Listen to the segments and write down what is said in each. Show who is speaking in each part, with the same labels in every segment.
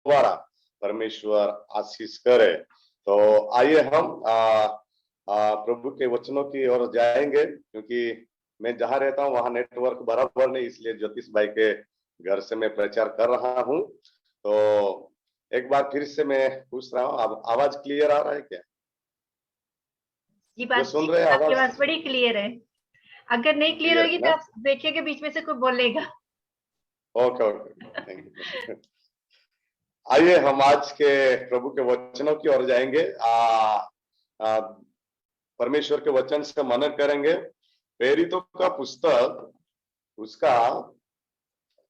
Speaker 1: दोबारा परमेश्वर आशीष करे। तो आइए हम प्रभु के वचनों की ओर जाएंगे, क्योंकि मैं जहां रहता हूं वहां नेटवर्क बराबर नहीं, इसलिए ज्योतिष भाई के घर से मैं प्रचार कर रहा हूं। तो एक बार फिर से मैं पूछ रहा हूं, अब आवाज क्लियर आ रहा है क्या?
Speaker 2: जी
Speaker 1: जो सुन रहे हैं
Speaker 2: आपकी आवाज बड़ी क्लियर है। अगर नहीं क्लियर होगी तो आप देखिएगा बीच में से कोई बोलेगा।
Speaker 1: Okay okay, thank you. आइए हम आज के प्रभु के वचनों की ओर जाएंगे। परमेश्वर के वचन से मनन करेंगे। प्रेरितों का पुस्तक उसका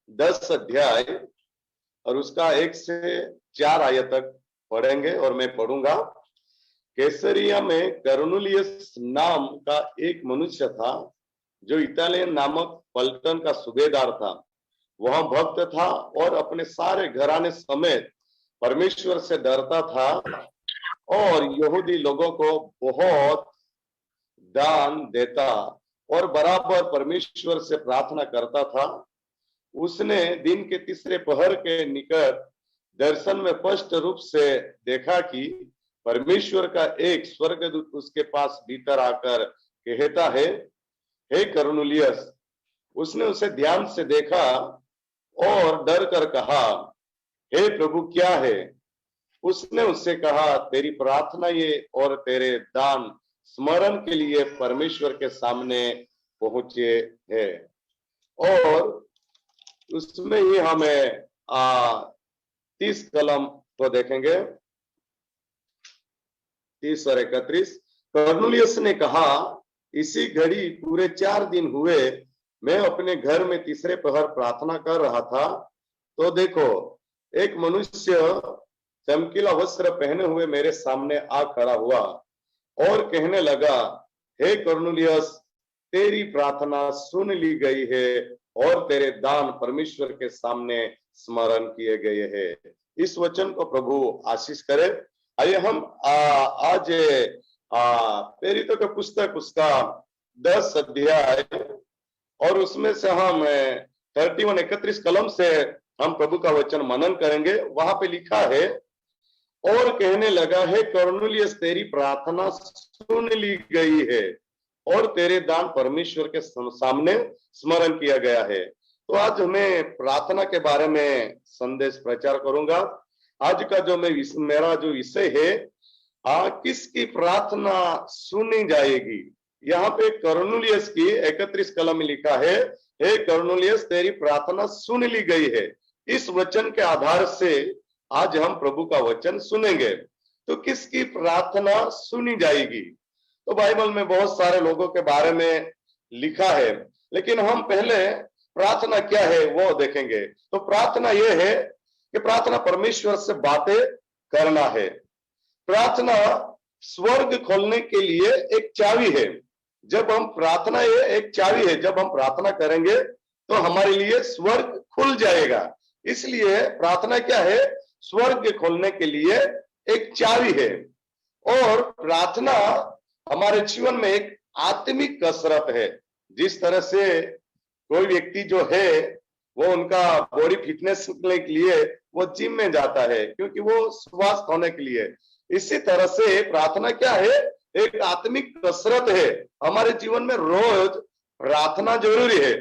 Speaker 1: 10 अध्याय और उसका 1 से 4 आयत तक पढ़ेंगे और मैं पढ़ूंगा। कैसरिया में कर्नेलियस नाम का एक मनुष्य था, जो इतालियन नामक पलटन का सूबेदार था। वह भक्त था और अपने सारे घराने समेत परमेश्वर से डरता था और यहूदी लोगों को बहुत दान देता और बराबर परमेश्वर से प्रार्थना करता था। उसने दिन के तीसरे पहर के निकट दर्शन में स्पष्ट रूप से देखा कि परमेश्वर का एक स्वर्गदूत उसके पास भीतर आकर कहता है, हे कर्नेलियस। उसने उसे ध्यान से देखा और डर कर कहा, हे प्रभु क्या है? उसने उससे कहा, तेरी प्रार्थना ये और तेरे दान स्मरण के लिए परमेश्वर के सामने पहुंचे हैं। और उसमें ही हमें 30 कलम को देखेंगे, 30 और 31। कर्नेलियस ने कहा, इसी घड़ी पूरे 4 दिन हुए मैं अपने घर में तीसरे पहर प्रार्थना कर रहा था, तो देखो एक मनुष्य चमकीला वस्त्र पहने हुए मेरे सामने आ खड़ा हुआ और कहने लगा, हे कर्नेलियस, तेरी प्रार्थना सुन ली गई है और तेरे दान परमेश्वर के सामने स्मरण किए गए हैं। इस वचन को प्रभु आशीष करे। आइए हम आज प्रेरितों के पुस्तक उसका 10 अध्याय और उसमें से हम 31 कलम से हम प्रभु का वचन मनन करेंगे। वहां पे लिखा है, और कहने लगा, हे कर्नेलियस, तेरी प्रार्थना सुन ली गई है और तेरे दान परमेश्वर के सामने स्मरण किया गया है। तो आज मैं प्रार्थना के बारे में संदेश प्रचार करूंगा। आज का जो मेरा जो विषय है, किसकी प्रार्थना सुनी जाएगी। यहाँ पे कर्नेलियस की 31 कलम में लिखा है, हे कर्नेलियस, तेरी प्रार्थना सुन ली गई है। इस वचन के आधार से आज हम प्रभु का वचन सुनेंगे। तो किसकी प्रार्थना सुनी जाएगी? तो बाइबल में बहुत सारे लोगों के बारे में लिखा है, लेकिन हम पहले प्रार्थना क्या है वो देखेंगे। तो प्रार्थना यह है कि प्रार्थना परमेश्वर से बातें करना है। प्रार्थना स्वर्ग खोलने के लिए एक चाबी है। जब हम प्रार्थना, ये एक चाबी है, जब हम प्रार्थना करेंगे तो हमारे लिए स्वर्ग खुल जाएगा। इसलिए प्रार्थना क्या है? स्वर्ग खोलने के लिए एक चाबी है। और प्रार्थना हमारे जीवन में एक आत्मिक कसरत है। जिस तरह से कोई व्यक्ति जो है वो उनका बॉडी फिटनेस के लिए वो जिम में जाता है, क्योंकि वो स्वस्थ होने के लिए। इसी तरह से प्रार्थना क्या है? एक आत्मिक कसरत है। हमारे जीवन में रोज प्रार्थना जरूरी है।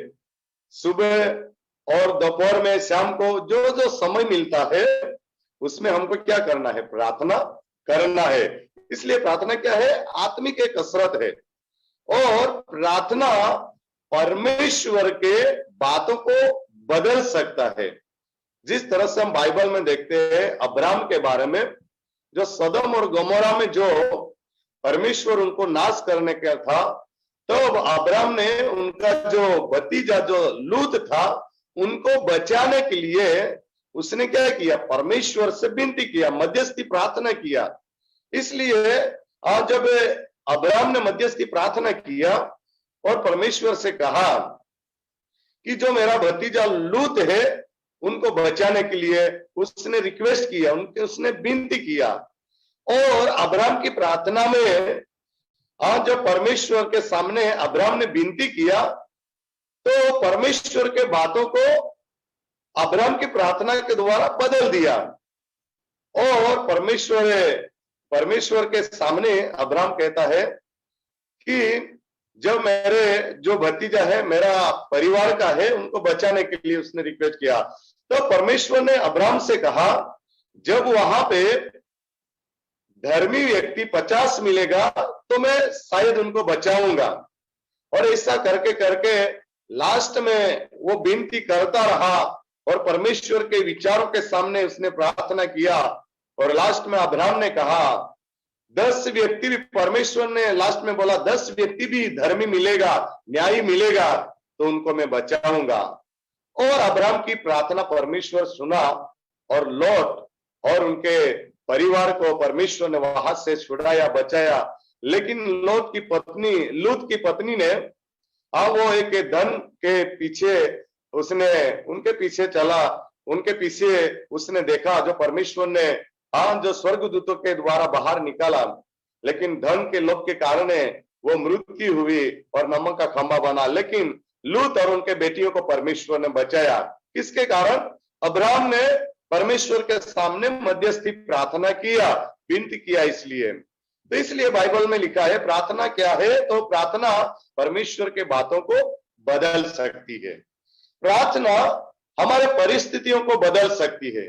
Speaker 1: सुबह और दोपहर में, शाम को जो जो समय मिलता है उसमें हमको क्या करना है? प्रार्थना करना है। इसलिए प्रार्थना क्या है? आत्मिक एक कसरत है। और प्रार्थना परमेश्वर के बातों को बदल सकता है। जिस तरह से हम बाइबल में देखते हैं अब्राम के बारे में, जो सदम और गमोरा में जो परमेश्वर उनको नाश करने का था, तो अब्राम ने उनका जो भतीजा जो लूत था उनको बचाने के लिए उसने क्या किया? परमेश्वर से विनती किया, मध्यस्थी प्रार्थना किया। इसलिए जब अब्राम ने मध्यस्थी प्रार्थना किया और परमेश्वर से कहा कि जो मेरा भतीजा लूत है उनको बचाने के लिए उसने रिक्वेस्ट किया, उसने विनती किया। और अब्राम की प्रार्थना में जब परमेश्वर के सामने अब्राम ने विनती किया तो परमेश्वर के बातों को अब्राम की प्रार्थना के द्वारा बदल दिया। और परमेश्वर के सामने अब्राहम कहता है कि जब मेरे जो भतीजा है मेरा परिवार का है उनको बचाने के लिए उसने रिक्वेस्ट किया। तो परमेश्वर ने अब्राहम से कहा जब वहां पे धर्मी व्यक्ति 50 मिलेगा तो मैं शायद उनको बचाऊंगा। और ऐसा करके करके लास्ट में वो विनती करता रहा और परमेश्वर के विचारों के सामने उसने प्रार्थना किया। और लास्ट में अब्राहम ने कहा 10 व्यक्ति भी, परमेश्वर ने लास्ट में बोला 10 व्यक्ति भी धर्मी मिलेगा, न्यायी मिलेगा तो उनको मैं बचाऊंगा। और अब्राहम की प्रार्थना परमेश्वर सुना और लौट और उनके परिवार को परमेश्वर ने वहां से छुड़ाया, बचाया। लेकिन लूत की पत्नी ने वो एक धन के पीछे उसने उनके पीछे चला, उनके पीछे उसने देखा जो परमेश्वर ने जो स्वर्गदूतों के द्वारा बाहर निकाला, लेकिन धन के लोभ के कारण वो मृत्यु हुई और नमक का खंभा बना। लेकिन लूत और उनके बेटियों को परमेश्वर ने बचाया। किसके कारण? अब्राहम ने परमेश्वर के सामने मध्यस्थी प्रार्थना किया, विनती किया। इसलिए बाइबल में लिखा है प्रार्थना क्या है? तो प्रार्थना परमेश्वर के बातों को बदल सकती है। प्रार्थना हमारे परिस्थितियों को बदल सकती है।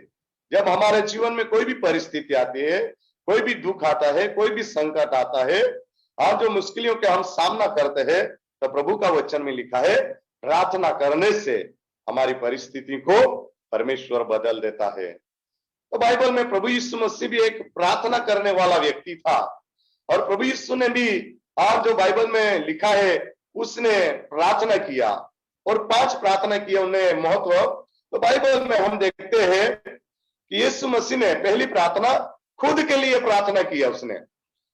Speaker 1: जब हमारे जीवन में कोई भी परिस्थिति आती है, कोई भी दुख आता है, कोई भी संकट आता है, जो मुश्किलों के हम सामना करते हैं, तो प्रभु का वचन में लिखा है प्रार्थना करने से हमारी परिस्थिति को परमेश्वर बदल देता है। तो बाइबल में प्रभु यीशु मसीह भी एक प्रार्थना करने वाला व्यक्ति था और प्रभु यीशु ने भी जो बाइबल में लिखा है उसने प्रार्थना किया और 5 प्रार्थना किया, उन्हें महत्व। तो बाइबल में हम देखते हैं कि यीशु मसीह ने पहली प्रार्थना खुद के लिए प्रार्थना किया उसने।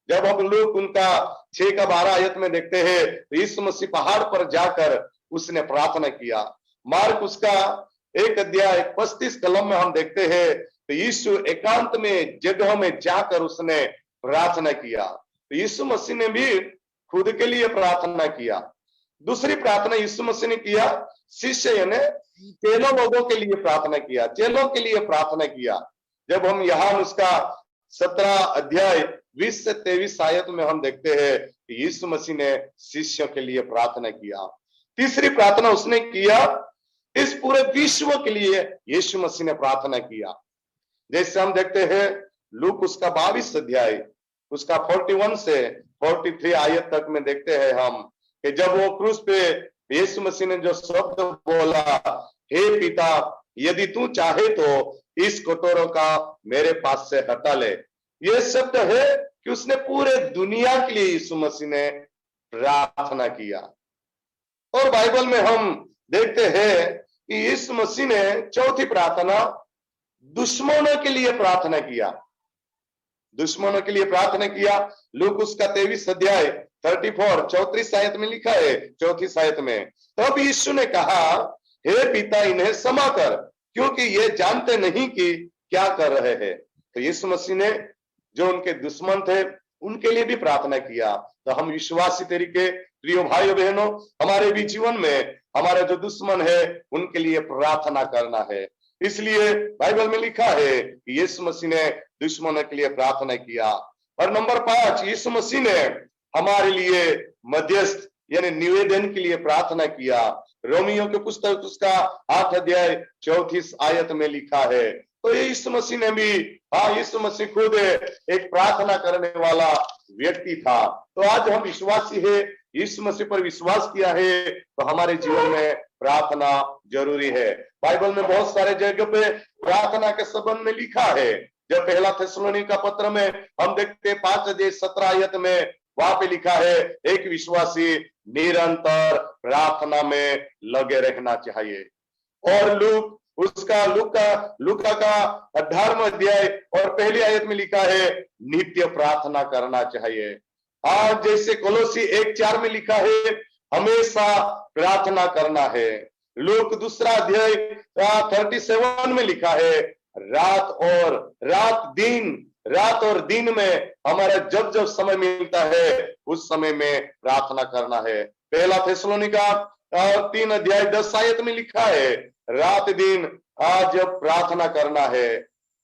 Speaker 1: जब हम लोग उनका 6 का 12 आयत में देखते हैं तो यीशु मसीह पहाड़ पर जाकर उसने प्रार्थना किया। मार्क उसका 1 अध्याय 35 कलम में हम देखते हैं तो यीशु एकांत में जगहों में जाकर उसने प्रार्थना किया। तो यीशु मसीह ने भी खुद के लिए प्रार्थना किया। दूसरी प्रार्थना यीशु मसीह ने किया शिष्य यानी चेलों लोगों के लिए प्रार्थना किया, चेलों के लिए प्रार्थना किया। जब हम यहाँ उसका 17 अध्याय 20 से 23 आयत में हम देखते हैं कि यीशु मसीह ने शिष्यों के लिए प्रार्थना किया। तीसरी प्रार्थना उसने किया इस पूरे विश्व के लिए यीशु मसीह ने प्रार्थना किया। जैसे हम देखते हैं लूक उसका 22 अध्याय उसका 41 से 43 आयत तक में देखते हैं हम कि जब वो क्रूस पे यीशु मसीह ने जो शब्द बोला, हे पिता यदि तू चाहे तो इस कटोरों का मेरे पास से हटा ले। ये शब्द है कि उसने पूरे दुनिया के लिए यीशु मसीह ने प्रार्थना किया। और बाइबल में हम देखते हैं कि यीशु मसीह ने चौथी प्रार्थना दुश्मनों के लिए प्रार्थना किया, दुश्मनों के लिए प्रार्थना किया। लूक उसका 23 अध्याय 34 आयत में लिखा है, 34 आयत में, तब यीशु ने कहा हे पिता इन्हें क्षमा कर क्योंकि ये जानते नहीं कि क्या कर रहे हैं। तो यीशु मसीह ने जो उनके दुश्मन थे उनके लिए भी प्रार्थना किया। तो हम विश्वासी तरीके प्रिय भाइयों बहनों हमारे भी जीवन में हमारे जो दुश्मन है उनके लिए प्रार्थना करना है। इसलिए बाइबल में लिखा है कि यीशु मसीह ने दुश्मनों के लिए प्रार्थना किया। और नंबर 5 यीशु मसीह ने हमारे लिए मध्यस्थ यानी निवेदन के लिए प्रार्थना किया। रोमियो के पुस्तक उसका 8 अध्याय 34 आयत में लिखा है। तो ये यीशु मसीह ने भी यीशु मसीह खुद एक प्रार्थना करने वाला व्यक्ति था। तो आज हम विश्वासी है, यीशु मसीह पर विश्वास किया है तो हमारे जीवन में प्रार्थना जरूरी है। बाइबल में बहुत सारे जगह पे प्रार्थना के संबंध में लिखा है। जब पहला थिस्सलुनीका पत्र में हम देखते हैं 5 अध्याय 17 आयत में वहां पे लिखा है एक विश्वासी निरंतर प्रार्थना में लगे रहना चाहिए। और लूका का 18वां अध्याय और पहली आयत में लिखा है नित्य प्रार्थना करना चाहिए। जैसे कोलोसी 1:4 में लिखा है हमेशा प्रार्थना करना है। लूक 2 अध्याय 37 में लिखा है रात और दिन में हमारा जब जब समय मिलता है उस समय में प्रार्थना करना है। पहला थिस्सलुनीका 3 अध्याय 10 आयत में लिखा है रात दिन जब प्रार्थना करना है।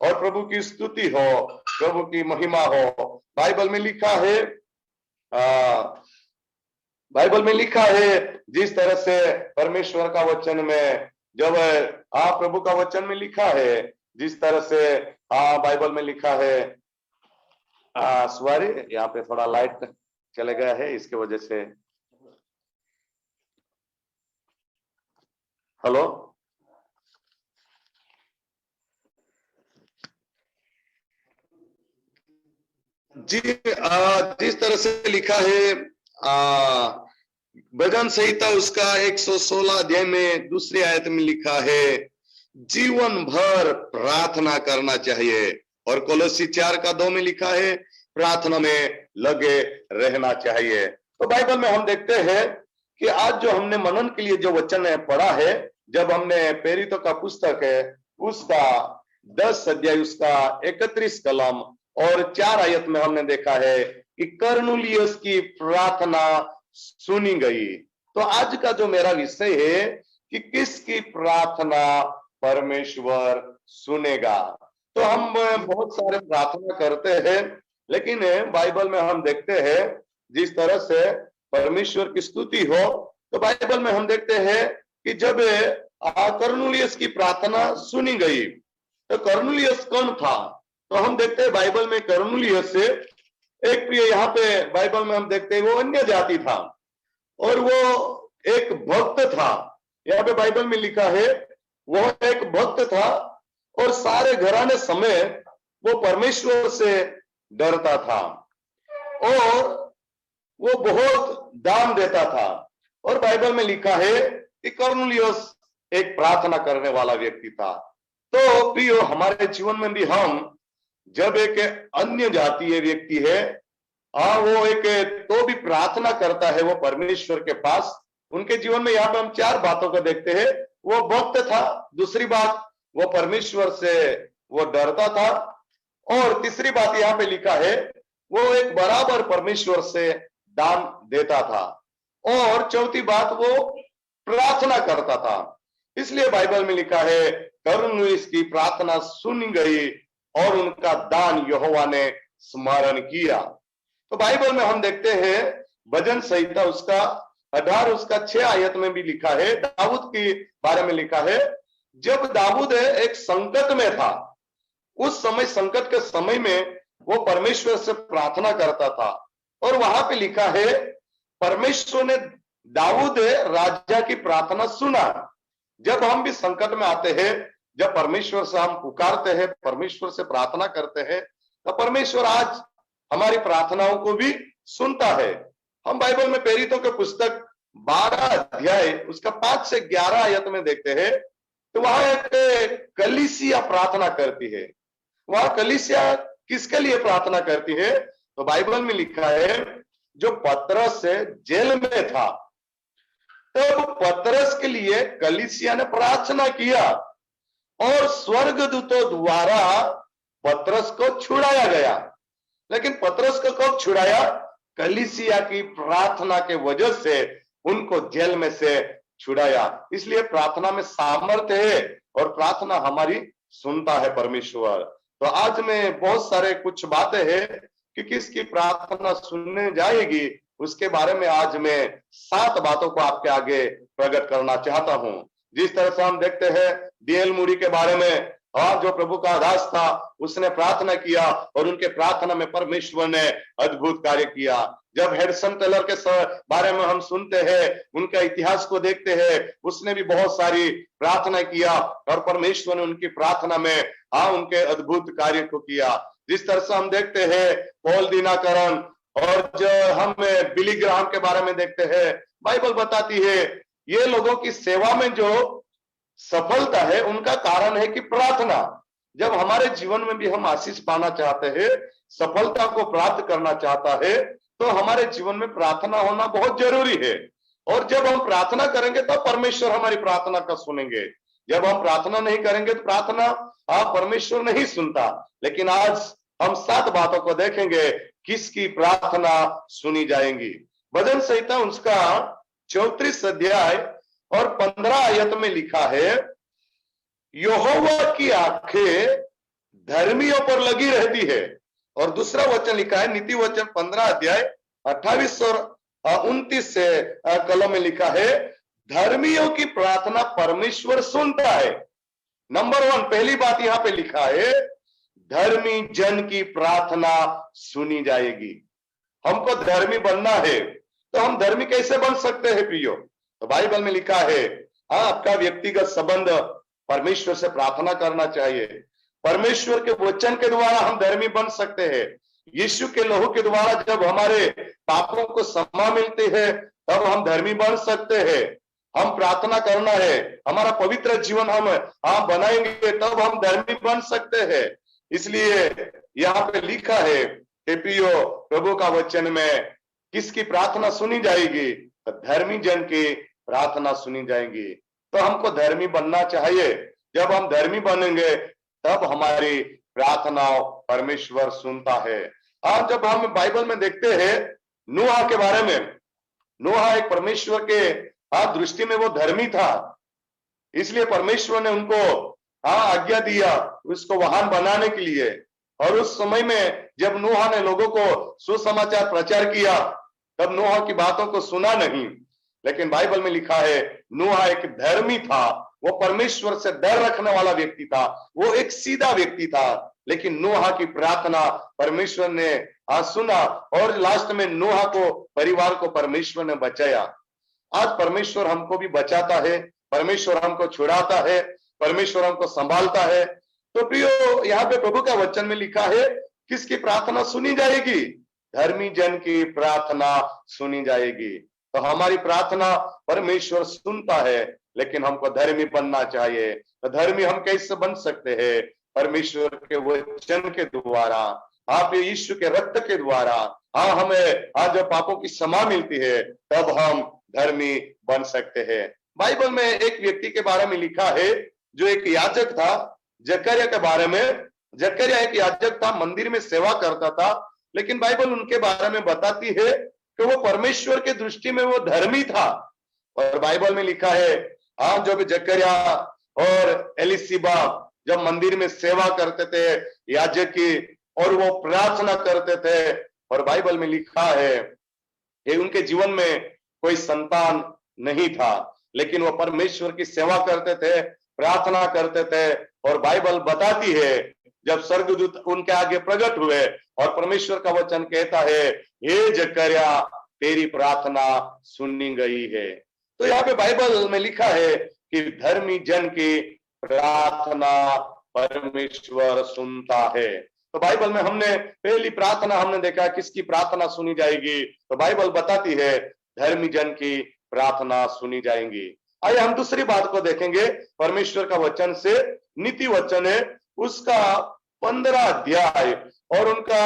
Speaker 1: और प्रभु की स्तुति हो, प्रभु की महिमा हो। बाइबल में लिखा है, बाइबल में लिखा है जिस तरह से परमेश्वर का वचन में, जब प्रभु का वचन में लिखा है जिस तरह से बाइबल में लिखा है, सॉरी यहाँ पे थोड़ा लाइट चले गया है, इसके वजह से। हेलो, जी, जिस तरह से लिखा है भजन संहिता उसका 116 अध्याय में दूसरी आयत में लिखा है, जीवन भर प्रार्थना करना चाहिए। और कोलोसी 4:2 में लिखा है, प्रार्थना में लगे रहना चाहिए। तो बाइबल में हम देखते हैं कि आज जो हमने मनन के लिए जो वचन पढ़ा है, जब हमने प्रेरितों का पुस्तक है उसका 10 अध्याय उसका 31 कलम और 4 आयत में हमने देखा है कि कर्नेलियुस की प्रार्थना सुनी गई। तो आज का जो मेरा विषय है कि किसकी प्रार्थना परमेश्वर सुनेगा। तो हम बहुत सारे प्रार्थना करते हैं, लेकिन बाइबल में हम देखते हैं जिस तरह से परमेश्वर की स्तुति हो, तो बाइबल में हम देखते हैं कि जब कर्नेलियुस की प्रार्थना सुनी गई, तो कर्नेलियुस कौन था? तो हम देखते हैं बाइबल में कर्नेलियुस से एक प्रिय, यहाँ पे बाइबल में हम देखते हैं वो अन्य जाति था और वो एक भक्त था। यहाँ पे बाइबल में लिखा है वो एक भक्त था और सारे घराने समेत वो परमेश्वर से डरता था और वो बहुत दान देता था। और बाइबल में लिखा है कि कर्नेलियुस एक प्रार्थना करने वाला व्यक्ति था। तो प्रियो, हमारे जीवन में भी हम जब एक अन्य जातीय व्यक्ति है, वो एक तो भी प्रार्थना करता है वो परमेश्वर के पास, उनके जीवन में यहाँ पे हम 4 बातों को देखते हैं। वो भक्त था, दूसरी बात वो परमेश्वर से वो डरता था, और तीसरी बात यहाँ पे लिखा है वो एक बराबर परमेश्वर से दान देता था, और चौथी बात वो प्रार्थना करता था। इसलिए बाइबल में लिखा है कर्नेलियुस की प्रार्थना सुनी गई और उनका दान यहोवा ने स्मरण किया। तो बाइबल में हम देखते हैं भजन संहिता उसका 18 उसका 6 आयत में भी लिखा है, दाऊद के बारे में लिखा है, जब दाऊद एक संकट में था, उस समय संकट के समय में वो परमेश्वर से प्रार्थना करता था, और वहां पे लिखा है परमेश्वर ने दाऊद राजा की प्रार्थना सुना। जब हम भी संकट में आते हैं, जब परमेश्वर से हम पुकारते हैं, परमेश्वर से प्रार्थना करते हैं, तो परमेश्वर आज हमारी प्रार्थनाओं को भी सुनता है। हम बाइबल में प्रेरितों के पुस्तक 12 अध्याय उसका 5 से 11 आयत में देखते हैं, तो वहां एक कलीसिया प्रार्थना करती है। वहां कलीसिया किसके लिए प्रार्थना करती है? तो बाइबल में लिखा है जो पतरस जेल में था, तो पतरस के लिए कलीसिया ने प्रार्थना किया और स्वर्गदूतों द्वारा पतरस को छुड़ाया गया। लेकिन पतरस को कब छुड़ाया? कलीसिया की प्रार्थना के वजह से उनको जेल में से छुड़ाया। इसलिए प्रार्थना में सामर्थ्य है और प्रार्थना हमारी सुनता है परमेश्वर। तो आज में बहुत सारे कुछ बातें हैं कि किसकी प्रार्थना सुनने जाएगी, उसके बारे में आज मैं 7 बातों को आपके आगे प्रकट करना चाहता हूं। जिस तरह से हम देखते हैं डीएल मूडी के बारे में, और जो प्रभु का दास था उसने प्रार्थना किया और उनके प्रार्थना में परमेश्वर ने अद्भुत कार्य किया। जब हेडसन टेलर के बारे में हम सुनते हैं, उनका इतिहास को देखते हैं, उसने भी बहुत सारी प्रार्थना किया और परमेश्वर ने उनकी प्रार्थना में उनके अद्भुत कार्य को किया। जिस तरह से हम देखते हैं पॉल दीनाकरण, और जो हम बिली ग्राहम के बारे में देखते हैं, बाइबल बताती है ये लोगों की सेवा में जो सफलता है उनका कारण है कि प्रार्थना। जब हमारे जीवन में भी हम आशीष पाना चाहते हैं, सफलता को प्राप्त करना चाहता है, तो हमारे जीवन में प्रार्थना होना बहुत जरूरी है। और जब हम प्रार्थना करेंगे तब परमेश्वर हमारी प्रार्थना का सुनेंगे। जब हम प्रार्थना नहीं करेंगे तो प्रार्थना परमेश्वर नहीं सुनता। लेकिन आज हम 7 बातों को देखेंगे किसकी प्रार्थना सुनी जाएंगी। भजन संहिता उसका 34 अध्याय और 15 आयत में लिखा है, यहोवा की आंखें धर्मियों पर लगी रहती है। और दूसरा वचन लिखा है, नीति वचन 15 अध्याय 28 और 29 से कलम में लिखा है, धर्मियों की प्रार्थना परमेश्वर सुनता है। नंबर 1 पहली बात यहां पे लिखा है, धर्मी जन की प्रार्थना सुनी जाएगी। हमको धर्मी बनना है, तो हम धर्मी कैसे बन सकते हैं प्रियो? तो बाइबल में लिखा है, आपका व्यक्तिगत संबंध परमेश्वर से प्रार्थना करना चाहिए। परमेश्वर के वचन के द्वारा हम धर्मी बन सकते हैं। यीशु के लहू के द्वारा जब हमारे पापों को क्षमा मिलती है, तब हम धर्मी बन सकते हैं। हम प्रार्थना करना है, हमारा पवित्र जीवन हम बनाएंगे, तब हम धर्मी बन सकते हैं। इसलिए यहाँ पे लिखा है कि प्रियो, प्रभु का वचन में किसकी प्रार्थना सुनी जाएगी? तो धर्मी जन की प्रार्थना सुनी जाएगी। तो हमको धर्मी बनना चाहिए। जब हम धर्मी बनेंगे, तब हमारी प्रार्थना परमेश्वर सुनता है। आज जब हम बाइबल में देखते हैं नूह के बारे में, नूह एक परमेश्वर के दृष्टि में वो धर्मी था, इसलिए परमेश्वर ने उनको आज्ञा दिया उसको वाहन बनाने के लिए। और उस समय में जब नूह ने लोगों को सुसमाचार प्रचार किया, तब नूह की बातों को सुना नहीं। लेकिन बाइबल में लिखा है, नूह एक धर्मी था, वो परमेश्वर से डर रखने वाला व्यक्ति था, वो एक सीधा व्यक्ति था। लेकिन नूह की प्रार्थना परमेश्वर ने सुना, और लास्ट में नूह को, परिवार को परमेश्वर ने बचाया। आज परमेश्वर हमको भी बचाता है, परमेश्वर हमको छुड़ाता है, परमेश्वर हमको संभालता है। तो प्रियो, यहाँ पे प्रभु का वचन में लिखा है, किसकी प्रार्थना सुनी जाएगी? धर्मी जन की प्रार्थना सुनी जाएगी। तो हमारी प्रार्थना परमेश्वर सुनता है, लेकिन हमको धर्मी बनना चाहिए। तो धर्मी हम कैसे बन सकते हैं? परमेश्वर के वचन के द्वारा, आप यीशु के रक्त के द्वारा। हमें आज जब पापों की क्षमा मिलती है, तब हम धर्मी बन सकते हैं। बाइबल में एक व्यक्ति के बारे में लिखा है, जो एक याजक था, जकरिया के बारे में। जकरिया एक याजक था, मंदिर में सेवा करता था, लेकिन बाइबल उनके बारे में बताती है कि वो परमेश्वर के दृष्टि में वो धर्मी था। और बाइबल में लिखा है, जब जकरिया और एलिशिबा जब मंदिर में सेवा करते थे याजक की, और वो प्रार्थना करते थे, और बाइबल में लिखा है कि उनके जीवन में कोई संतान नहीं था, लेकिन वो परमेश्वर की सेवा करते थे, प्रार्थना करते थे। और बाइबल बताती है, जब स्वर्गदूत उनके आगे प्रकट हुए और परमेश्वर का वचन कहता है, हे जकरिया, तेरी प्रार्थना सुनी गई है। तो यहाँ पे बाइबल में लिखा है कि धर्मी जन की प्रार्थना परमेश्वर सुनता है। तो बाइबल में हमने पहली प्रार्थना हमने देखा, किसकी प्रार्थना सुनी जाएगी? तो बाइबल बताती है, धर्मी जन की प्रार्थना सुनी जाएंगी। आइए हम दूसरी बात को देखेंगे, परमेश्वर का वचन से नीति वचन है, उसका 15 अध्याय और उनका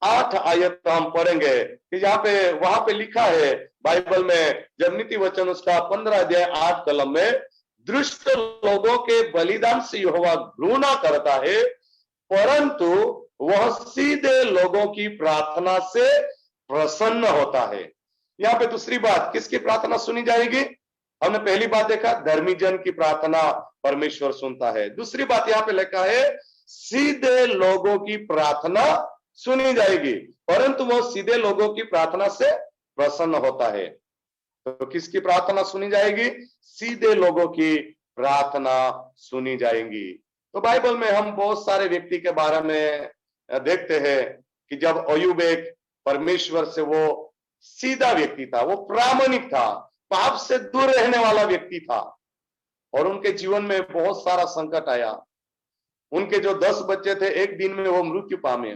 Speaker 1: 8 आयत हम पढ़ेंगे कि यहाँ पे वहां पे लिखा है बाइबल में, जब नीति वचन उसका 15 अध्याय 8 कलम में, दुष्ट लोगों के बलिदान से यहोवा घृणा करता है, परंतु वह सीधे लोगों की प्रार्थना से प्रसन्न होता है। यहाँ पे दूसरी बात, किसकी प्रार्थना सुनी जाएगी? हमने पहली बात देखा, धर्मी जन की प्रार्थना परमेश्वर सुनता है। दूसरी बात यहाँ पे लिखा है, सीधे लोगों की प्रार्थना सुनी जाएगी, परंतु वो सीधे लोगों की प्रार्थना से प्रसन्न होता है। तो किसकी प्रार्थना सुनी जाएगी? सीधे लोगों की प्रार्थना सुनी जाएगी। तो बाइबल में हम बहुत सारे व्यक्ति के बारे में देखते हैं कि जब अय्यूब एक परमेश्वर से वो सीधा व्यक्ति था, वो प्रामाणिक था, पाप से दूर रहने वाला व्यक्ति था, और उनके जीवन में बहुत सारा संकट आया। उनके जो 10 बच्चे थे, एक दिन में वो मृत्यु पामे,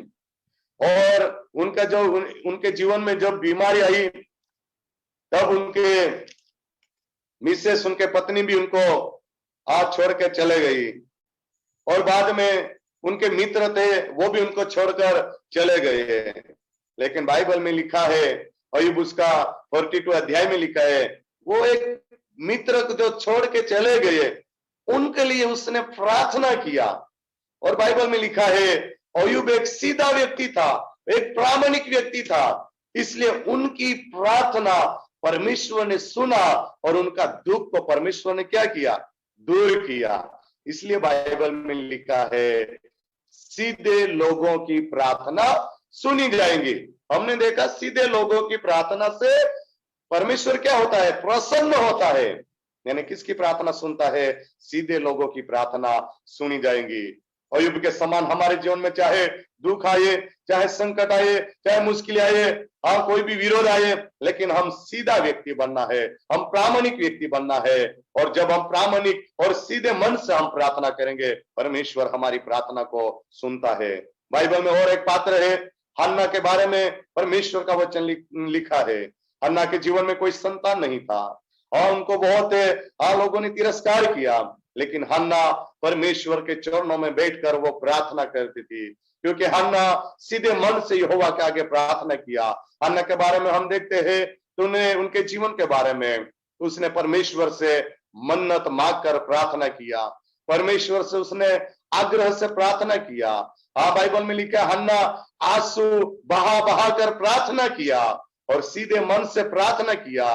Speaker 1: और उनका जो उनके जीवन में जब बीमारी आई, तब उनके मिसेस, उनके पत्नी भी उनको हाथ छोड़ के चले गई, और बाद में उनके मित्र थे, वो भी उनको छोड़कर चले गए। लेकिन बाइबल में लिखा है, अय्यूब उसका 42 अध्याय में लिखा है, वो एक मित्र को जो छोड़ के चले गए, उनके लिए उसने प्रार्थना किया। और बाइबल में लिखा है, अय्यूब एक सीधा व्यक्ति था, एक प्रामाणिक व्यक्ति था, इसलिए उनकी प्रार्थना परमेश्वर ने सुना, और उनका दुख को परमेश्वर ने क्या किया? दूर किया। इसलिए बाइबल में लिखा है, सीधे लोगों की प्रार्थना सुनी जाएंगी। हमने देखा सीधे लोगों की प्रार्थना से परमेश्वर क्या होता है, प्रसन्न होता है। यानी किसकी प्रार्थना सुनता है, सीधे लोगों की प्रार्थना सुनी जाएंगी। अय्यूब के समान हमारे जीवन में चाहे दुख आए, चाहे संकट आए, चाहे मुश्किल आए, हाँ कोई भी विरोध आए, लेकिन हम सीधा व्यक्ति बनना है, हम प्रामाणिक व्यक्ति बनना है। और जब हम प्रामाणिक और सीधे मन से हम प्रार्थना करेंगे, परमेश्वर हमारी प्रार्थना को सुनता है। बाइबल में और एक पात्र है, हन्ना के बारे में परमेश्वर का वचन लिखा है। हन्ना के जीवन में कोई संतान नहीं था और उनको बहुत लोगों ने तिरस्कार किया, लेकिन हन्ना परमेश्वर के चरणों में बैठकर वो प्रार्थना करती थी, क्योंकि हन्ना सीधे मन से यहोवा के आगे प्रार्थना किया। हन्ना के बारे में हम देखते हैं तो उनके जीवन के बारे में उसने परमेश्वर से मन्नत मांग कर प्रार्थना किया, परमेश्वर से उसने आग्रह से प्रार्थना किया। हाँ, बाइबल में लिखा है हन्ना आंसू बहा बहा कर प्रार्थना किया और सीधे मन से प्रार्थना किया।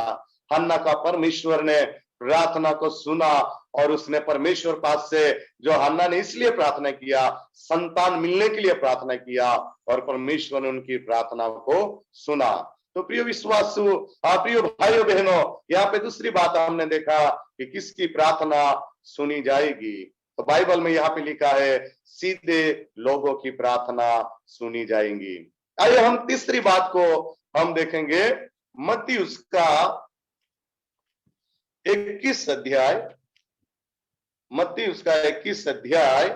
Speaker 1: हन्ना का परमेश्वर ने प्रार्थना को सुना और उसने परमेश्वर पास से, जो हन्ना ने इसलिए प्रार्थना किया, संतान मिलने के लिए प्रार्थना किया और परमेश्वर ने उनकी प्रार्थना को सुना। तो प्रिय विश्वासु, प्रिय भाइयों बहनों, यहाँ पे दूसरी बात हमने देखा कि किसकी प्रार्थना सुनी जाएगी। तो बाइबल में यहाँ पे लिखा है सीधे लोगों की प्रार्थना सुनी जाएंगी। आइए हम तीसरी बात को हम देखेंगे, मत्ती उसका 21 अध्याय, मत्ती उसका 21 अध्याय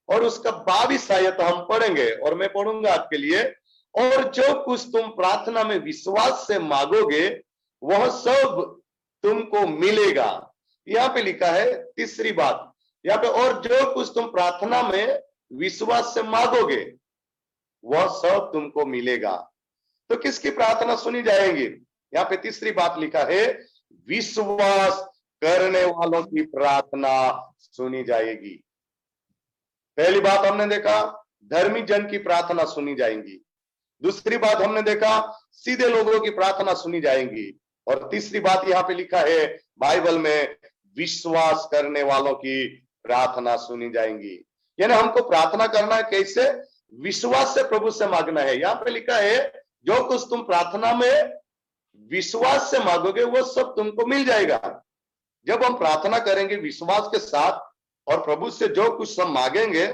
Speaker 1: और उसका 22 आयत हम पढ़ेंगे और मैं पढ़ूंगा आपके लिए। और जो कुछ तुम प्रार्थना में विश्वास से मांगोगे वह सब तुमको मिलेगा। यहाँ पे लिखा है तीसरी बात, यहाँ पे और जो कुछ तुम प्रार्थना में विश्वास से मांगोगे वह सब तुमको मिलेगा। तो किसकी प्रार्थना सुनी जाएगी? यहाँ पे तीसरी बात लिखा है विश्वास करने वालों की प्रार्थना सुनी जाएगी। पहली बात हमने देखा धर्मी जन की प्रार्थना सुनी जाएंगी, दूसरी बात हमने देखा सीधे लोगों की प्रार्थना सुनी जाएंगी, और तीसरी बात यहाँ पे लिखा है बाइबल में विश्वास करने वालों की प्रार्थना सुनी जाएंगी। यानी हमको प्रार्थना करना है कैसे? विश्वास से प्रभु से मांगना है। यहाँ पे लिखा है जो कुछ तुम प्रार्थना में विश्वास से मांगोगे वो सब तुमको मिल जाएगा। जब हम प्रार्थना करेंगे विश्वास के साथ और प्रभु से जो कुछ हम मांगेंगे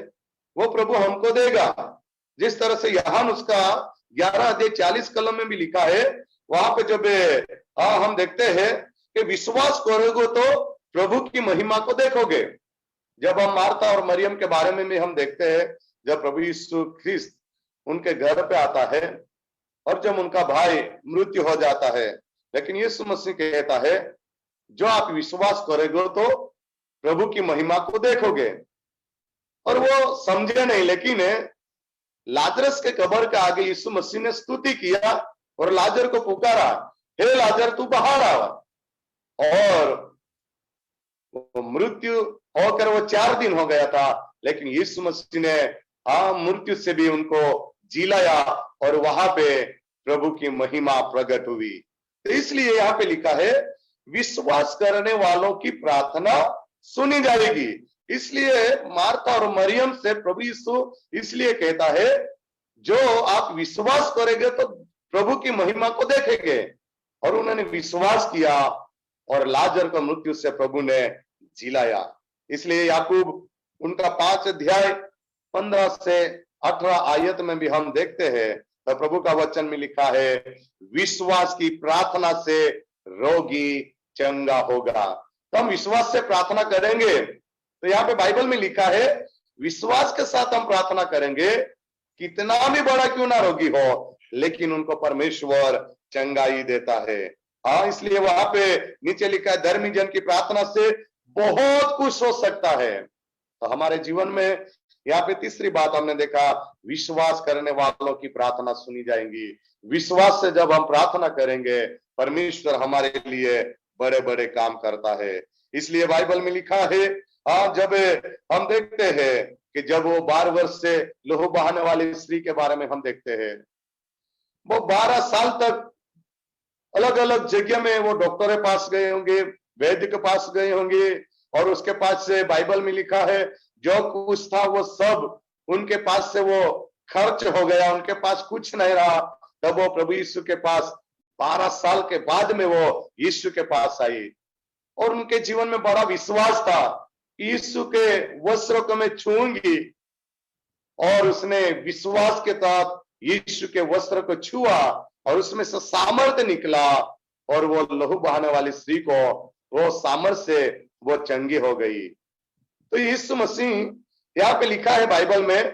Speaker 1: वो प्रभु हमको देगा। जिस तरह से यहाँ उसका 11 अध्याय 40 कलम में भी लिखा है, वहां पे जब हम देखते हैं कि विश्वास करोगे तो प्रभु की महिमा को देखोगे। जब हम मार्था और मरियम के बारे में भी हम देखते हैं, जब प्रभु यीशु ख्रिस्त उनके घर पे आता है और जब उनका भाई मृत्यु हो जाता है, लेकिन यीशु मसीह कहता है जो आप विश्वास करोगे तो प्रभु की महिमा को देखोगे। और वो समझे नहीं, लेकिन लाजरस के कब्र के आगे यीशु मसीह ने स्तुति किया और लाजर को पुकारा, हे लाजर तू बाहर आ। और मृत्यु होकर वो 4 दिन हो गया था, लेकिन यीशु मसीह ने मृत्यु से भी उनको जिलाया और वहां पे प्रभु की महिमा प्रकट हुई। तो इसलिए यहाँ पे लिखा है विश्वास करने वालों की प्रार्थना सुनी जाएगी। इसलिए मार्था और मरियम से प्रभु यीशु इसलिए कहता है जो आप विश्वास करेंगे तो प्रभु की महिमा को देखेंगे। और उन्होंने विश्वास किया और लाजर को मृत्यु से प्रभु ने जिलाया। इसलिए याकूब उनका 5 अध्याय 15 से 18 आयत में भी हम देखते हैं तो प्रभु का वचन में लिखा है विश्वास की प्रार्थना से रोगी चंगा होगा। तो हम विश्वास से प्रार्थना करेंगे। तो यहाँ पे बाइबल में लिखा है विश्वास के साथ हम प्रार्थना करेंगे, कितना भी बड़ा क्यों ना रोगी हो, लेकिन उनको परमेश्वर चंगाई देता है। इसलिए वहां पे नीचे लिखा है धर्मी जन की प्रार्थना से बहुत कुछ हो सकता है। तो हमारे जीवन में यहाँ पे तीसरी बात हमने देखा विश्वास करने वालों की प्रार्थना सुनी जाएंगी। विश्वास से जब हम प्रार्थना करेंगे परमेश्वर हमारे लिए बड़े बड़े काम करता है। इसलिए बाइबल में लिखा है जब हम देखते हैं कि जब वो 12 वर्ष से लहू बहाने वाली स्त्री के बारे में हम देखते हैं, वो 12 साल तक अलग अलग जगह में वो डॉक्टर के पास गए होंगे, वैद्य के पास गए होंगे, और उसके पास से बाइबल में लिखा है जो कुछ था वो सब उनके पास से वो खर्च हो गया, उनके पास कुछ नहीं रहा, तब वो प्रभु यीशु के पास 12 साल के बाद में वो यीशु के पास आई और उनके जीवन में बड़ा विश्वास था, यीशु के वस्त्रों को मैं छूंगी, और उसने विश्वास के तहत यीशु के वस्त्र को छुआ और उसमें से सामर्थ्य निकला और वो लहू बहाने वाली स्त्री को वो सामर्थ्य से वो चंगी हो गई। तो यीशु मसीह यहाँ पे लिखा है बाइबल में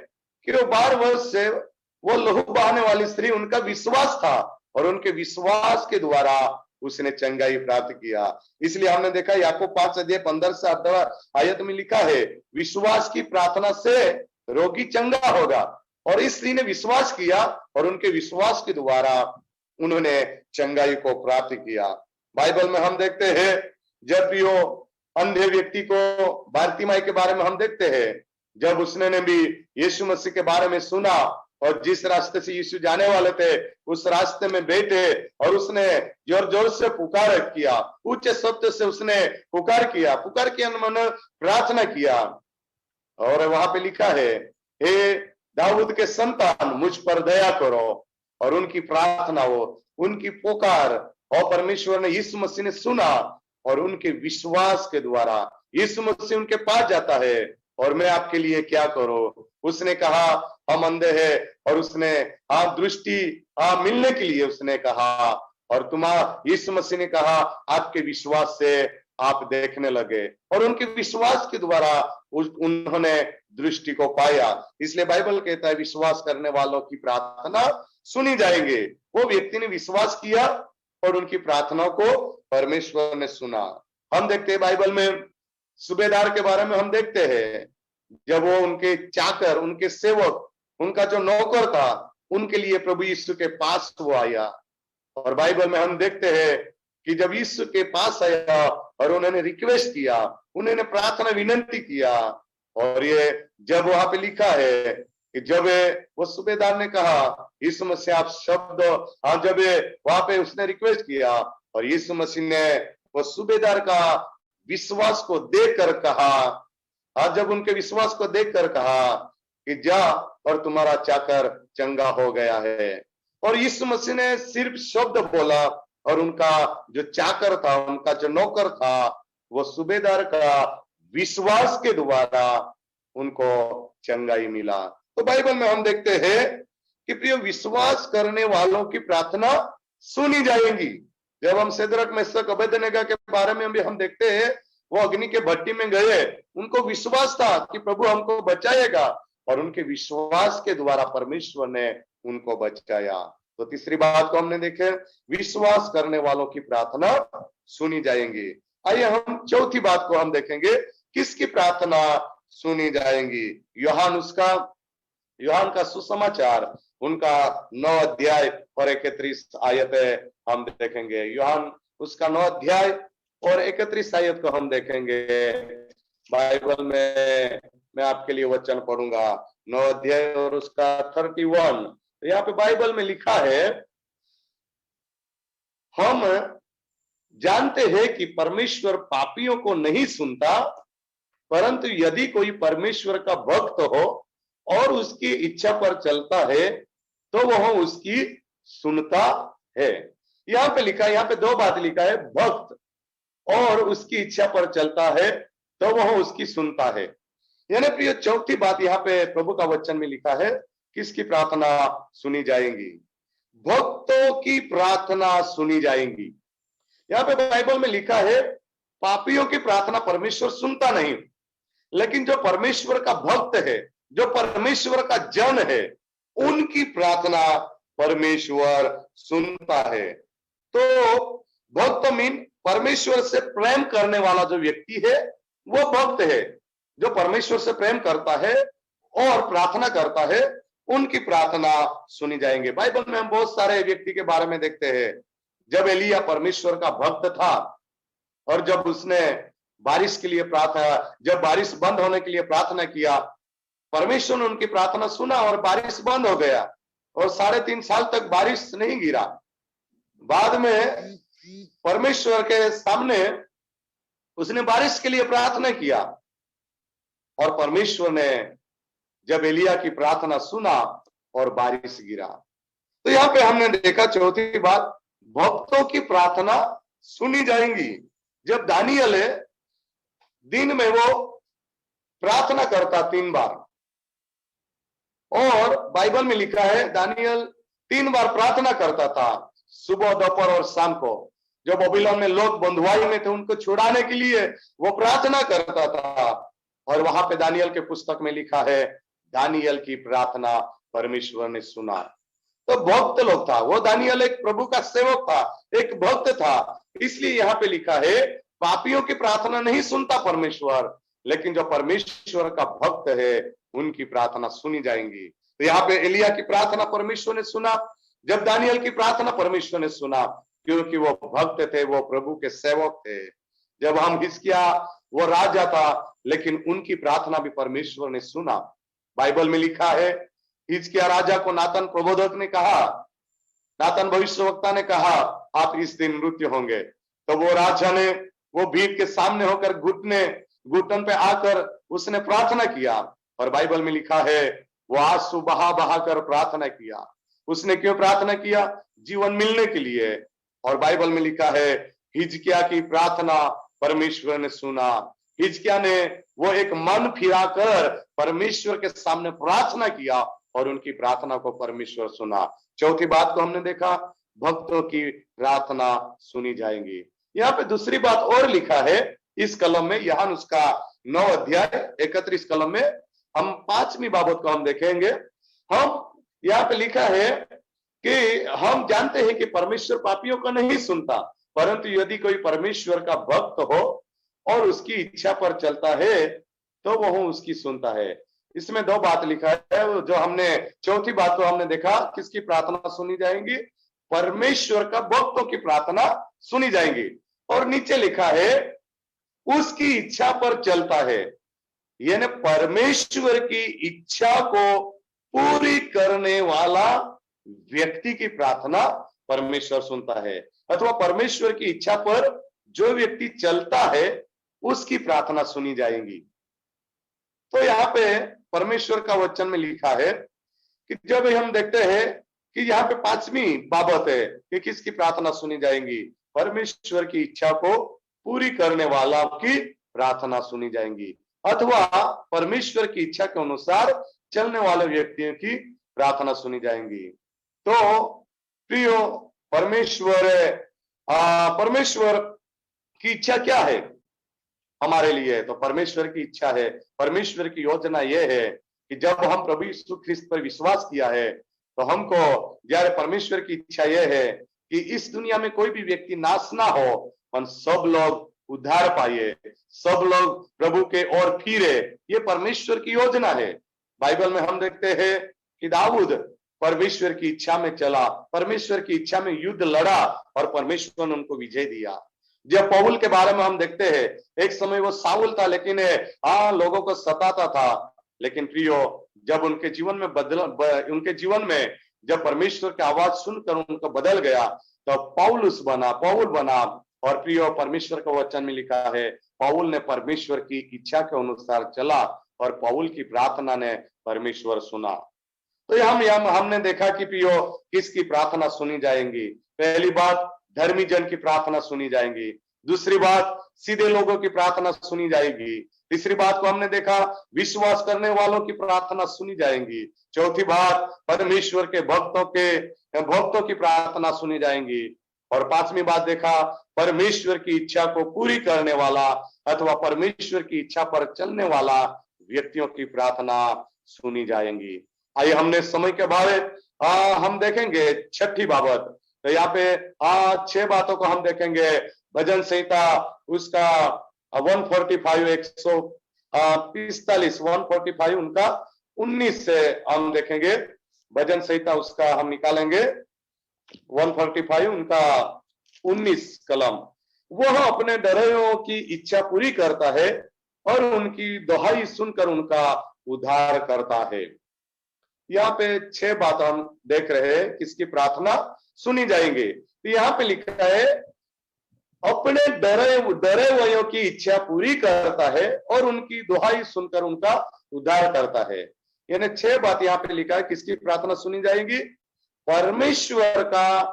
Speaker 1: कि वो 12 वर्ष से वो लहू बहाने वाली स्त्री, उनका विश्वास था और उनके विश्वास के द्वारा उसने चंगाई प्राप्त किया। इसलिए हमने देखा याकूब 5:15 से 18 आयत में लिखा है, विश्वास की प्रार्थना से रोगी चंगा होगा, और इस स्त्री ने विश्वास किया और उनके विश्वास के द्वारा उन्होंने चंगाई को प्राप्त किया। बाइबल में हम देखते हैं जब भी वो अंधे व्यक्ति को बारतिमाई के बारे में हम देखते हैं, जब उसने भी यीशु मसीह के बारे में सुना और जिस रास्ते से यीशु जाने वाले थे उस रास्ते में बैठे और उसने जोर जोर से पुकार किया, उच्च शब्द से उसने पुकार किया मैंने प्रार्थना किया, और वहां पे लिखा है, हे दाऊद के संतान मुझ पर दया करो, और उनकी प्रार्थना हो, उनकी पुकार, और परमेश्वर ने यीशु मसीह ने सुना और उनके विश्वास के द्वारा यीशु मसीह उनके पास जाता है, और मैं आपके लिए क्या करूं। उसने कहा हम अंधे हैं, और उसने दृष्टि मिलने के लिए उसने कहा, और यीशु मसीह ने कहा आपके विश्वास से आप देखने लगे, और उनके विश्वास के द्वारा उन्होंने दृष्टि को पाया। इसलिए बाइबल कहता है विश्वास करने वालों की प्रार्थना सुनी जाएंगे। वो व्यक्ति ने विश्वास किया और उनकी प्रार्थना को परमेश्वर ने सुना। हम देखते हैं बाइबल में सूबेदार के बारे में हम देखते हैं, जब वो उनके चाकर, उनके सेवक, उनका जो नौकर था, उनके लिए प्रभु यीशु के पास वो आया, और बाइबल में हम देखते हैं कि जब यीशु के पास आया और उन्होंने रिक्वेस्ट किया, उन्होंने प्रार्थना विनंती किया, और ये जब वहां पे लिखा है कि जब वो सूबेदार ने कहा यीशु मसीह आप शब्द, जब वहां पे उसने रिक्वेस्ट किया और यीशु मसीह ने वो सूबेदार का विश्वास को देखकर कहा, जब उनके विश्वास को देखकर कहा कि जा और तुम्हारा चाकर चंगा हो गया है, और यीशु मसीह ने सिर्फ शब्द बोला और उनका जो चाकर था, उनका जो नौकर था, वो सूबेदार का विश्वास के द्वारा उनको चंगाई मिला। तो बाइबल में हम देखते हैं कि प्रिय विश्वास करने वालों की प्रार्थना सुनी जाएगी। जब हम सिदरक मेशक अबेदनेगो के बारे में भी हम देखते हैं, वो अग्नि के भट्टी में गए, उनको विश्वास था कि प्रभु हमको बचाएगा, और उनके विश्वास के द्वारा परमेश्वर ने उनको बचाया। तो तीसरी बात को हमने देखे, विश्वास करने वालों की प्रार्थना सुनी जाएंगी। आइए हम चौथी बात को हम देखेंगे, किसकी प्रार्थना सुनी जाएंगी। यूहन्ना का सुसमाचार, उनका 9 अध्याय और 31 आयत हम देखेंगे। यूहन्ना उसका 9 अध्याय और 31 आयत को हम देखेंगे। बाइबल में मैं आपके लिए वचन पढ़ूंगा, 9 अध्याय और उसका 31। तो यहाँ पे बाइबल में लिखा है, हम जानते हैं कि परमेश्वर पापियों को नहीं सुनता, परंतु यदि कोई परमेश्वर का भक्त हो और उसकी इच्छा पर चलता है तो वह उसकी सुनता है। यहाँ पे लिखा है, यहाँ पे 2 बात लिखा है, भक्त और उसकी इच्छा पर चलता है तो वह उसकी सुनता है। यानी प्रिय चौथी बात यहाँ पे प्रभु का वचन में लिखा है, किसकी प्रार्थना सुनी जाएंगी? भक्तों की प्रार्थना सुनी जाएंगी। यहाँ पे बाइबल में लिखा है पापियों की प्रार्थना परमेश्वर सुनता नहीं, लेकिन जो परमेश्वर का भक्त है, जो परमेश्वर का जन है, उनकी प्रार्थना परमेश्वर सुनता है। तो भक्त मीन परमेश्वर से प्रेम करने वाला जो व्यक्ति है वो भक्त है। जो परमेश्वर से प्रेम करता है और प्रार्थना करता है, उनकी प्रार्थना सुनी जाएंगे। बाइबल में हम बहुत सारे व्यक्ति के बारे में देखते हैं। जब एलिया परमेश्वर का भक्त था और जब उसने बारिश के लिए प्रार्थना, जब बारिश बंद होने के लिए प्रार्थना किया, परमेश्वर ने उनकी प्रार्थना सुना और बारिश बंद हो गया और 3.5 साल तक बारिश नहीं गिरा। बाद में परमेश्वर के सामने उसने बारिश के लिए प्रार्थना किया और परमेश्वर ने जब एलिया की प्रार्थना सुना और बारिश गिरा। तो यहाँ पे हमने देखा चौथी बात, भक्तों की प्रार्थना सुनी जाएंगी। जब दानियल दिन में वो प्रार्थना करता 3 बार, और बाइबल में लिखा है दानियल 3 बार प्रार्थना करता था, सुबह, दोपहर और शाम को। जब बबीलोन में लोग बंधुआई में थे, उनको छुड़ाने के लिए वो प्रार्थना करता था। और वहां पे दानियल के पुस्तक में लिखा है, दानियल की प्रार्थना परमेश्वर ने सुना। तो भक्त लोग था वो, दानियल एक प्रभु का सेवक था, एक भक्त था। इसलिए यहाँ पे लिखा है, पापियों की प्रार्थना नहीं सुनता परमेश्वर, लेकिन जो परमेश्वर का भक्त है उनकी प्रार्थना सुनी जाएंगी। तो यहाँ पे एलिया की प्रार्थना परमेश्वर ने सुना, जब दानियल की प्रार्थना परमेश्वर ने सुना, क्योंकि वो भक्त थे, वो प्रभु के सेवक थे। जब हम हिजकिय्याह, वो राजा था, लेकिन उनकी प्रार्थना भी परमेश्वर ने सुना। बाइबल में लिखा है, हिजकिय्याह राजा को नातान प्रबोधक ने कहा, नातान भविष्यवक्ता ने कहा, आप इस दिन मृत्यु होंगे। तो वो राजा ने वो भीड़ के सामने होकर घुटन पे आकर उसने प्रार्थना किया। और बाइबल में लिखा है, वो आंसू बहा बहा कर प्रार्थना किया। उसने क्यों प्रार्थना किया? जीवन मिलने के लिए। और बाइबल में लिखा है, हिजकिय्याह की प्रार्थना परमेश्वर ने सुना। हिजकिय्याह ने वो एक मन फिराकर परमेश्वर के सामने प्रार्थना किया और उनकी प्रार्थना को परमेश्वर सुना। चौथी बात को हमने देखा, भक्तों की प्रार्थना सुनी जाएंगी। यहाँ पे दूसरी बात और लिखा है इस कलम में, यहाँ उसका 9 अध्याय 31 कलम में हम 5वीं बाबत को हम देखेंगे। हम यहाँ पे लिखा है कि हम जानते हैं कि परमेश्वर पापियों को नहीं सुनता, परंतु यदि कोई परमेश्वर का भक्त हो और उसकी इच्छा पर चलता है तो वह उसकी सुनता है। इसमें 2 बात लिखा है, जो हमने चौथी बात को हमने देखा, किसकी प्रार्थना सुनी जाएंगी? परमेश्वर का भक्तों की प्रार्थना सुनी जाएंगी। और नीचे लिखा है, उसकी इच्छा पर चलता है, यानी परमेश्वर की इच्छा को पूरी करने वाला व्यक्ति की प्रार्थना परमेश्वर सुनता है, अथवा परमेश्वर की इच्छा पर जो व्यक्ति चलता है उसकी प्रार्थना सुनी जाएगी। तो यहाँ पे परमेश्वर का वचन में लिखा है कि जब हम देखते हैं कि यहाँ पे 5वीं बाबत है कि किसकी प्रार्थना सुनी जाएंगी, परमेश्वर की इच्छा को पूरी करने वाला की प्रार्थना सुनी जाएंगी, अथवा परमेश्वर की इच्छा के अनुसार चलने वाले व्यक्तियों की प्रार्थना सुनी जाएंगी। तो प्रियो, परमेश्वर की इच्छा क्या है हमारे लिए? तो परमेश्वर की इच्छा है, परमेश्वर की योजना यह है कि जब हम प्रभु यीशु ख्रिस्त पर विश्वास किया है तो हमको, यार परमेश्वर की इच्छा यह है कि इस दुनिया में कोई भी व्यक्ति नाश ना हो, और सब लोग उद्धार पाए, सब लोग प्रभु के ओर फिरे। ये परमेश्वर की योजना है। बाइबल में हम देखते हैं कि दाऊद परमेश्वर की इच्छा में चला, परमेश्वर की इच्छा में युद्ध लड़ा और परमेश्वर ने उनको विजय दिया। जब पौल के बारे में हम देखते हैं, एक समय वो साउल था, लेकिन लोगों को सताता था, लेकिन प्रियो जब उनके जीवन में जब परमेश्वर की आवाज सुनकर उनको बदल गया तो पौल बना। और प्रियो, परमेश्वर का वचन में लिखा है, पौल ने परमेश्वर की इच्छा के अनुसार चला और पौल की प्रार्थना ने परमेश्वर सुना। तो हमने देखा कि प्रियो, किसकी प्रार्थना सुनी जाएंगी? पहली बात, धर्मी जन की प्रार्थना सुनी जाएंगी। दूसरी बात, सीधे लोगों की प्रार्थना सुनी जाएगी। तीसरी बात को हमने देखा, विश्वास करने वालों की प्रार्थना सुनी जाएंगी। चौथी बात, परमेश्वर के भक्तों की प्रार्थना सुनी जाएंगी। और 5वीं बात देखा, परमेश्वर की इच्छा को पूरी करने वाला अथवा परमेश्वर की इच्छा पर चलने वाला व्यक्तियों की प्रार्थना सुनी जाएंगी। आइए हमने समय के बारे हम देखेंगे 6ठी बाबत। तो यहाँ पे 6 बातों को हम देखेंगे। भजन संहिता उसका 145 145 उनका 19 से हम देखेंगे। भजन संहिता उसका हम निकालेंगे 145 उनका 19 कलम। वह अपने डरेओं की इच्छा पूरी करता है और उनकी दुहाई सुनकर उनका उद्धार करता है। यहाँ पे 6 बात हम देख रहे हैं, किसकी प्रार्थना सुनी जाएंगे। तो यहाँ पे लिखा है, अपने डरे हुओं की इच्छा पूरी करता है और उनकी दुहाई सुनकर उनका उद्धार करता है। यानी 6 बात यहाँ पे लिखा है, किसकी प्रार्थना सुनी जाएगी? परमेश्वर का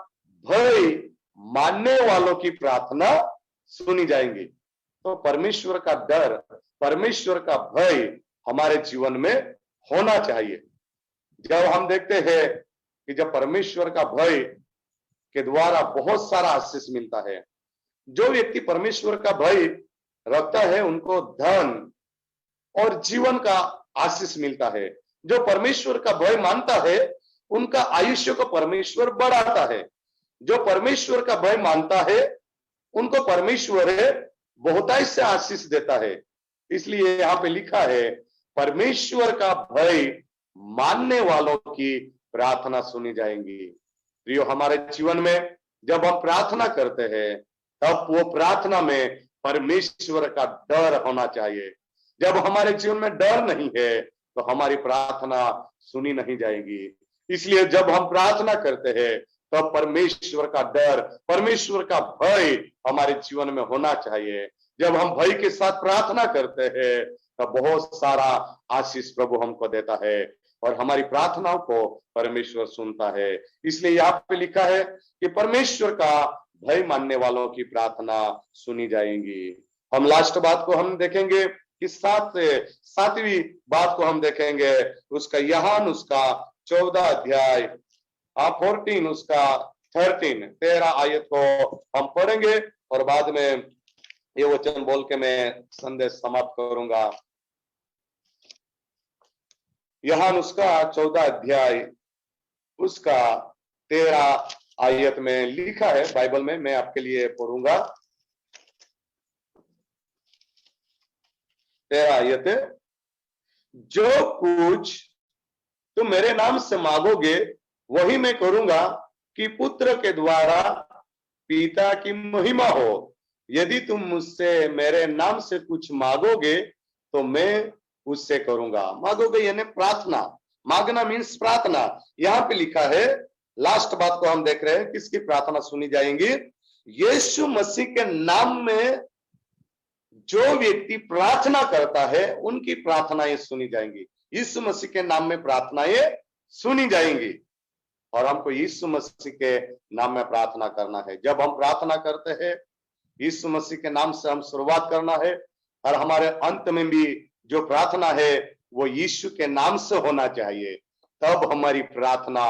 Speaker 1: भय मानने वालों की प्रार्थना सुनी जाएंगी। तो परमेश्वर का डर, परमेश्वर का भय हमारे जीवन में होना चाहिए। जब हम देखते हैं कि जब परमेश्वर का भय के द्वारा बहुत सारा आशीष मिलता है, जो व्यक्ति परमेश्वर का भय रखता है उनको धन और जीवन का आशीष मिलता है। जो परमेश्वर का भय मानता है उनका आयुष्य को परमेश्वर बढ़ाता है। जो परमेश्वर का भय मानता है उनको परमेश्वर बहुतायत से आशीष देता है। इसलिए यहाँ पे लिखा है, परमेश्वर का भय मानने वालों की प्रार्थना सुनी जाएंगी। प्रियो, हमारे जीवन में जब हम प्रार्थना करते हैं तब वो प्रार्थना में परमेश्वर का डर होना चाहिए। जब हमारे जीवन में डर नहीं है तो हमारी प्रार्थना सुनी नहीं जाएगी। इसलिए जब हम प्रार्थना करते हैं तब परमेश्वर का डर, परमेश्वर का भय हमारे जीवन में होना चाहिए। जब हम भय के साथ प्रार्थना करते हैं तब बहुत सारा आशीष प्रभु हमको देता है और हमारी प्रार्थनाओं को परमेश्वर सुनता है। इसलिए यहाँ पे लिखा है कि परमेश्वर का भय मानने वालों की प्रार्थना सुनी जाएंगी। हम लास्ट बात को हम देखेंगे कि सातवीं बात को हम देखेंगे, उसका यूहन्ना उसका 14 अध्याय 14 उसका 13 आयत को हम पढ़ेंगे और बाद में ये वचन बोल के मैं संदेश समाप्त करूंगा। यूहन्ना उसका 14 अध्याय उसका 13 आयत में लिखा है बाइबल में, मैं आपके लिए पढ़ूंगा। 13 आयत, जो कुछ तुम मेरे नाम से मांगोगे वही मैं करूंगा कि पुत्र के द्वारा पिता की महिमा हो। यदि तुम मुझसे मेरे नाम से कुछ मांगोगे तो मैं उससे करूंगा। मांगोगे यानी प्रार्थना, मांगना मीन्स प्रार्थना। यहाँ पे लिखा है, लास्ट बात को हम देख रहे हैं, किसकी प्रार्थना सुनी जाएंगी? यीशु मसीह के नाम में जो व्यक्ति प्रार्थना करता है उनकी प्रार्थनाएं सुनी जाएंगी। यीशु मसीह के नाम में प्रार्थनाएं सुनी जाएंगी और हमको यीशु मसीह के नाम में प्रार्थना करना है। जब हम प्रार्थना करते हैं यीशु मसीह के नाम से हम शुरुआत करना है और हमारे अंत में भी जो प्रार्थना है वो यीशु के नाम से होना चाहिए, तब हमारी प्रार्थना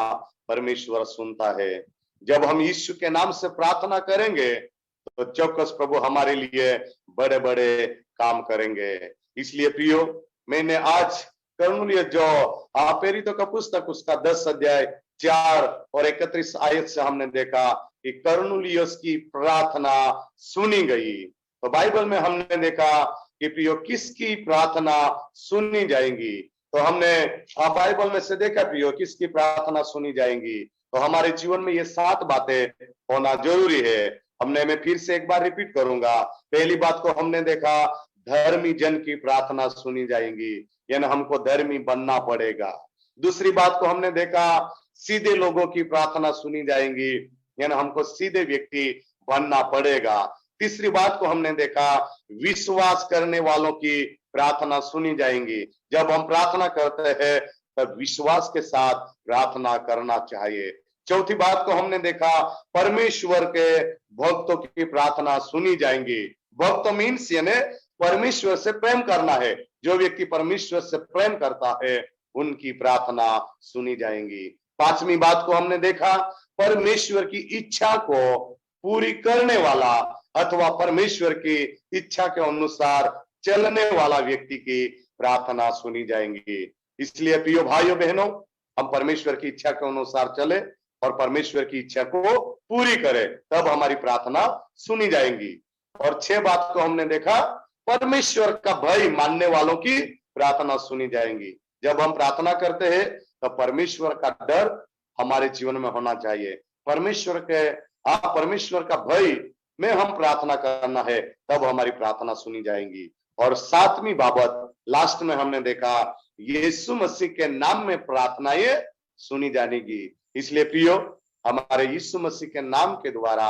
Speaker 1: परमेश्वर सुनता है। जब हम यीशु के नाम से प्रार्थना करेंगे तो चौकस प्रभु हमारे लिए बड़े बड़े काम करेंगे। इसलिए प्रियो, मैंने आज कर्नूलियस जो प्रेरितों का पुस्तक उसका 10 अध्याय 4 और 31 आयत से हमने देखा कि कर्नूलियस की प्रार्थना सुनी गई। तो बाइबल में हमने देखा कि प्रियो किसकी प्रार्थना सुनी जाएंगी। तो हमने बाइबल में से देखा प्रियो किसकी प्रार्थना सुनी जाएंगी। तो हमारे जीवन में ये 7 बातें होना जरूरी है। मैं फिर से एक बार रिपीट करूंगा। पहली बात को हमने देखा, धर्मी जन की प्रार्थना सुनी जाएंगी, यानी हमको धर्मी बनना पड़ेगा। दूसरी बात को हमने देखा, सीधे लोगों की प्रार्थना सुनी जाएंगी, यानी हमको सीधे व्यक्ति बनना पड़ेगा। तीसरी बात को हमने देखा, विश्वास करने वालों की प्रार्थना सुनी जाएंगी। जब हम प्रार्थना करते हैं तब विश्वास के साथ प्रार्थना करना चाहिए। चौथी बात को हमने देखा, परमेश्वर के भक्तों की प्रार्थना सुनी जाएंगी। भक्त मीन्स यानी परमेश्वर से प्रेम करना है। जो व्यक्ति परमेश्वर से प्रेम करता है उनकी प्रार्थना सुनी जाएंगी। पांचवी बात को हमने देखा, परमेश्वर की इच्छा को पूरी करने वाला अथवा परमेश्वर की इच्छा के अनुसार चलने वाला व्यक्ति की प्रार्थना सुनी जाएंगी। इसलिए प्रिय भाइयों बहनों, हम परमेश्वर की इच्छा के अनुसार चले और परमेश्वर की इच्छा को पूरी करें, तब हमारी प्रार्थना सुनी जाएंगी। और 6 बात को हमने देखा, परमेश्वर का भय मानने वालों की प्रार्थना सुनी जाएंगी। जब हम प्रार्थना करते हैं तो परमेश्वर का डर हमारे जीवन में होना चाहिए। परमेश्वर का भय में हम प्रार्थना करना है, तब हमारी प्रार्थना सुनी जाएंगी। और 7वीं बाबत लास्ट में हमने देखा, यीशु मसीह के नाम में प्रार्थनाएं सुनी जाएंगी। इसलिए प्रियो, हमारे यीशु मसीह के नाम के द्वारा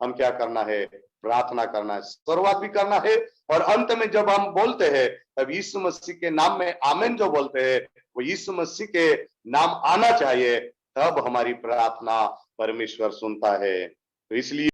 Speaker 1: हम क्या करना है? प्रार्थना करना है, शुरुआत भी करना है और अंत में जब हम बोलते हैं तब यीशु मसीह के नाम में आमीन जो बोलते हैं वो यीशु मसीह के नाम आना चाहिए, तब हमारी प्रार्थना परमेश्वर सुनता है। तो इसलिए